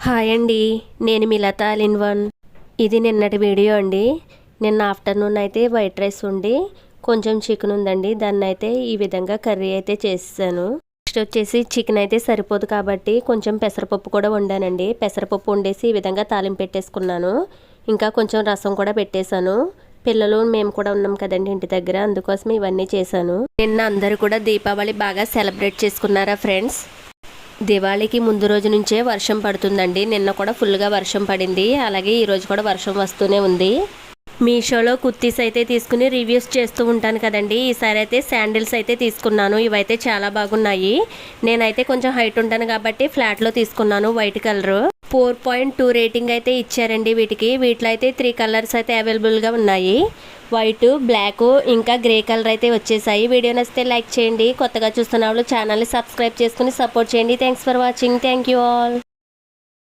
Hi అండి, నేను మీ లత all in one. ఇది నిన్నటి వీడియో అండి. నిన్న ఆఫ్టర్నూన్ అయితే వైట్ రైస్ ఉండి కొంచెం చికెన్ ఉందండి. దాన్ని అయితే ఈ విధంగా కర్రీ అయితే చేసాను. నెక్స్ట్ వచ్చేసి చికెన్ అయితే సరిపోదు కాబట్టి కొంచెం పెసరపప్పు కూడా వండానండి. పెసరపప్పు వండేసి ఈ విధంగా తాలింపు పెట్టేసుకున్నాను. ఇంకా కొంచెం రసం కూడా పెట్టేశాను. పిల్లలు మేము కూడా ఉన్నాం కదండి ఇంటి దగ్గర, అందుకోసం ఇవన్నీ చేశాను. నిన్న అందరూ కూడా దీపావళి బాగా సెలబ్రేట్ చేసుకున్నారా ఫ్రెండ్స్? దివాళీకి ముందు రోజు నుంచే వర్షం పడుతుందండి. నిన్న కూడా ఫుల్గా వర్షం పడింది. అలాగే ఈరోజు కూడా వర్షం వస్తూనే ఉంది. మీషోలో కుర్తీస్ అయితే తీసుకుని రివ్యూస్ చేస్తూ ఉంటాను కదండి. ఈసారి అయితే శాండిల్స్ అయితే తీసుకున్నాను. ఇవైతే చాలా బాగున్నాయి. నేనైతే కొంచెం హైట్ ఉంటాను కాబట్టి ఫ్లాట్లో తీసుకున్నాను. వైట్ కలరు 4.2 రేటింగ్ అయితే ఇచ్చారండి వీటికి. వీటిలో అయితే 3 కలర్స్ అయితే అవైలబుల్గా ఉన్నాయి. వైట్, బ్లాక్, ఇంకా గ్రే కలర్ అయితే వచ్చేసాయి. వీడియో నచ్చితే లైక్ చేయండి. కొత్తగా చూస్తున్న వాళ్ళు ఛానల్ని సబ్స్క్రైబ్ చేసుకుని సపోర్ట్ చేయండి. Thanks for watching. Thank you all.